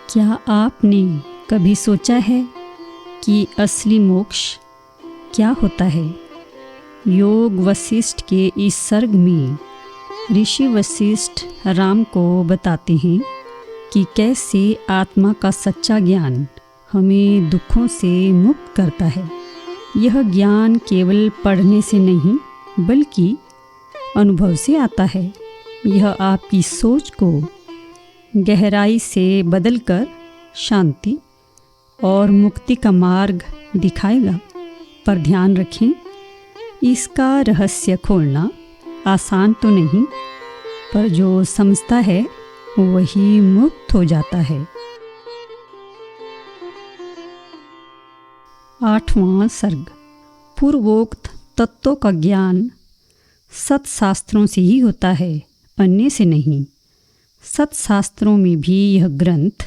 क्या आपने कभी सोचा है कि असली मोक्ष क्या होता है? योग वशिष्ठ के इस सर्ग में ऋषि वशिष्ठ राम को बताते हैं कि कैसे आत्मा का सच्चा ज्ञान हमें दुखों से मुक्त करता है। यह ज्ञान केवल पढ़ने से नहीं बल्कि अनुभव से आता है। यह आपकी सोच को गहराई से बदलकर शांति और मुक्ति का मार्ग दिखाएगा। पर ध्यान रखें, इसका रहस्य खोलना आसान तो नहीं, पर जो समझता है वही मुक्त हो जाता है। 8वां सर्ग। पूर्वोक्त तत्वों का ज्ञान सत्शास्त्रों से ही होता है, अन्य से नहीं। सत्शास्त्रों में भी यह ग्रंथ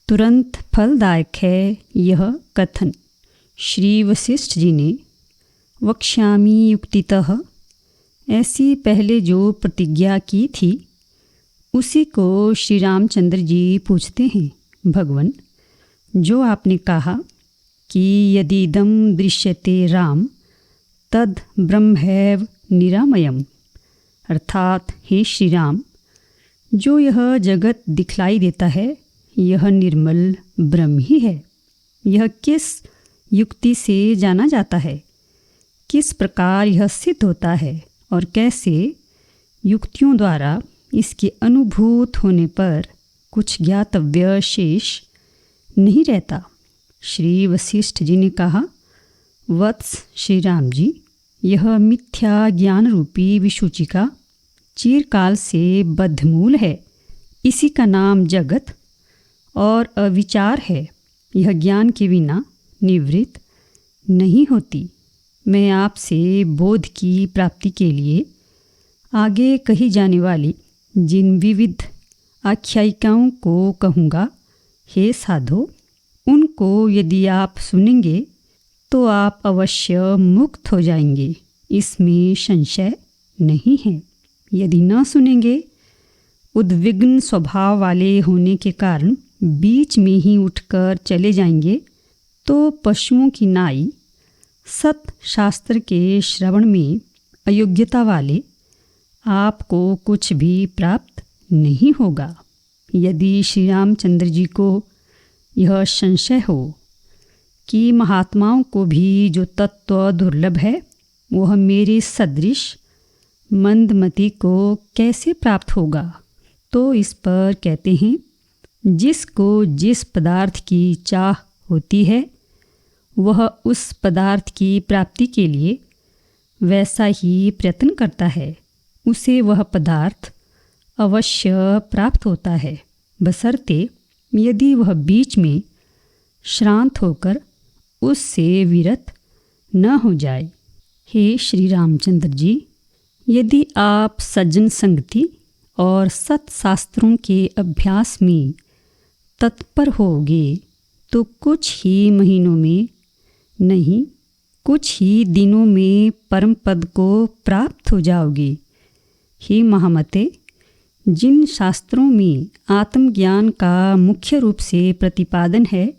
तुरंत फलदायक है। यह कथन श्री वशिष्ठ जी ने वक्ष्यामि युक्तितः ऐसी पहले जो प्रतिज्ञा की थी, उसी को श्री रामचंद्र जी पूछते हैं। भगवन, जो आपने कहा कि यदि इदं दृश्यते राम तद ब्रह्मैव निरामयम्, अर्थात हे श्री राम, जो यह जगत दिखलाई देता है यह निर्मल ब्रह्म ही है। यह किस युक्ति से जाना जाता है? किस प्रकार यह सिद्ध होता है और कैसे युक्तियों द्वारा इसके अनुभूत होने पर कुछ ज्ञातव्य शेष नहीं रहता? श्री वशिष्ठ जी ने कहा, वत्स श्री राम जी, यह मिथ्या ज्ञान रूपी विसूचिका चिरकाल से बद्धमूल है। इसी का नाम जगत और अविचार है। यह ज्ञान के बिना निवृत्त नहीं होती। मैं आपसे बोध की प्राप्ति के लिए आगे कही जाने वाली जिन विविध आख्यायिकाओं को कहूँगा, हे साधो, उनको यदि आप सुनेंगे तो आप अवश्य मुक्त हो जाएंगे, इसमें संशय नहीं है। यदि न सुनेंगे, उद्विग्न स्वभाव वाले होने के कारण बीच में ही उठकर चले जाएंगे, तो पशुओं की नाई सत शास्त्र के श्रवण में अयोग्यता वाले आपको कुछ भी प्राप्त नहीं होगा। यदि श्री रामचंद्र जी को यह संशय हो कि महात्माओं को भी जो तत्व दुर्लभ है वह मेरे सदृश मंदमति को कैसे प्राप्त होगा, तो इस पर कहते हैं, जिसको जिस पदार्थ की चाह होती है वह उस पदार्थ की प्राप्ति के लिए वैसा ही प्रयत्न करता है, उसे वह पदार्थ अवश्य प्राप्त होता है, बशर्ते यदि वह बीच में श्रांत होकर उससे विरत न हो जाए। हे श्री रामचंद्र जी, यदि आप सज्जन संगति और सत्शास्त्रों के अभ्यास में तत्पर होगे तो कुछ ही महीनों में नहीं, कुछ ही दिनों में परम पद को प्राप्त हो जाओगे। हे महामते, जिन शास्त्रों में आत्मज्ञान का मुख्य रूप से प्रतिपादन है,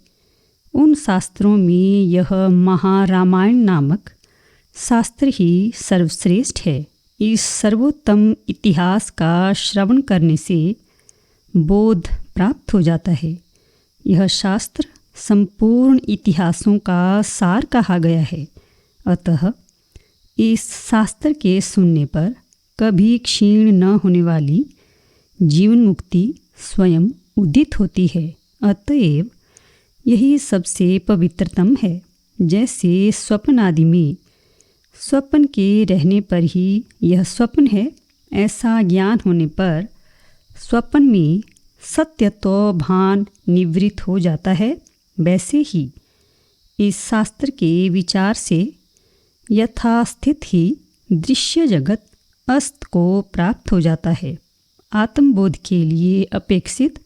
उन शास्त्रों में यह महारामायण नामक शास्त्र ही सर्वश्रेष्ठ है। इस सर्वोत्तम इतिहास का श्रवण करने से बोध प्राप्त हो जाता है। यह शास्त्र संपूर्ण इतिहासों का सार कहा गया है। अतः इस शास्त्र के सुनने पर कभी क्षीण न होने वाली जीवन मुक्ति स्वयं उदित होती है। अतएव यही सबसे पवित्रतम है। जैसे स्वप्न आदि में स्वप्न के रहने पर ही यह स्वप्न है, ऐसा ज्ञान होने पर स्वप्न में सत्यत्व भान निवृत्त हो जाता है। वैसे ही इस शास्त्र के विचार से यथास्थित ही दृश्य जगत अस्त को प्राप्त हो जाता है। आत्मबोध के लिए अपेक्षित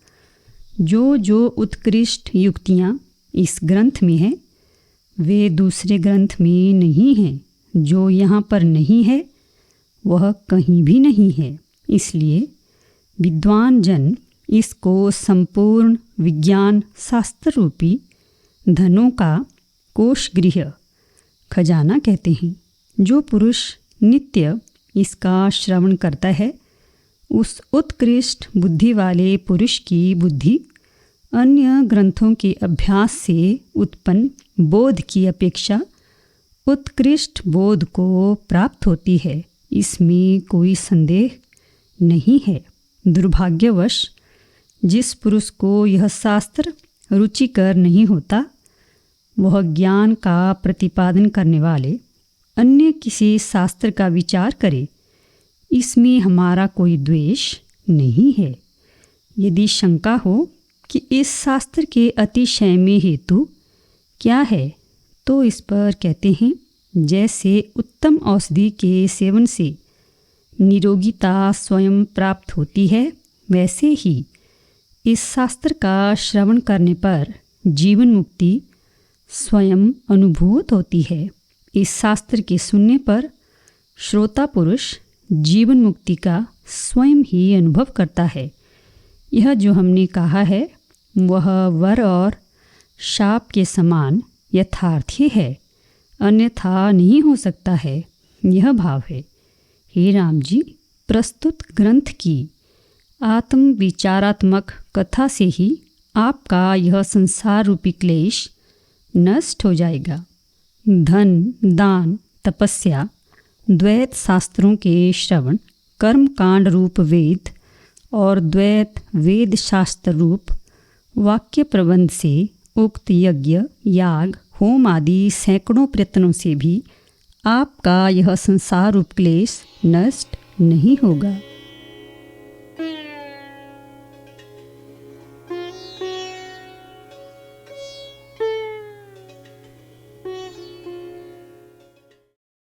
जो उत्कृष्ट युक्तियाँ इस ग्रंथ में हैं, वे दूसरे ग्रंथ में नहीं हैं। जो यहाँ पर नहीं है वह कहीं भी नहीं है। इसलिए विद्वान जन इसको संपूर्ण विज्ञान शास्त्र रूपी धनों का कोष गृह खजाना कहते हैं। जो पुरुष नित्य इसका श्रवण करता है, उस उत्कृष्ट बुद्धि वाले पुरुष की बुद्धि अन्य ग्रंथों के अभ्यास से उत्पन्न बोध की अपेक्षा उत्कृष्ट बोध को प्राप्त होती है। इसमें कोई संदेह नहीं है। दुर्भाग्यवश जिस पुरुष को यह शास्त्र रुचिकर नहीं होता, वह ज्ञान का प्रतिपादन करने वाले अन्य किसी शास्त्र का विचार करे। इसमें हमारा कोई द्वेष नहीं है। यदि शंका हो कि इस शास्त्र के अतिशय में हेतु क्या है, तो इस पर कहते हैं, जैसे उत्तम औषधि के सेवन से निरोगिता स्वयं प्राप्त होती है, वैसे ही इस शास्त्र का श्रवण करने पर जीवन मुक्ति स्वयं अनुभूत होती है। इस शास्त्र के सुनने पर श्रोता पुरुष जीवन मुक्ति का स्वयं ही अनुभव करता है। यह जो हमने कहा है वह वर और शाप के समान यथार्थी है, अन्यथा नहीं हो सकता है। यह भाव है। हे राम जी, प्रस्तुत ग्रंथ की आत्म विचारात्मक कथा से ही आपका यह संसार रूपी क्लेश नष्ट हो जाएगा। धन, दान, तपस्या, द्वैत शास्त्रों के श्रवण, कर्म कांड रूप वेद और द्वैत वेद शास्त्र रूप वाक्य प्रबंध से उक्त यज्ञ, याग, होम आदि सैकड़ों प्रयत्नों से भी आपका यह संसार रूप क्लेश नष्ट नहीं होगा।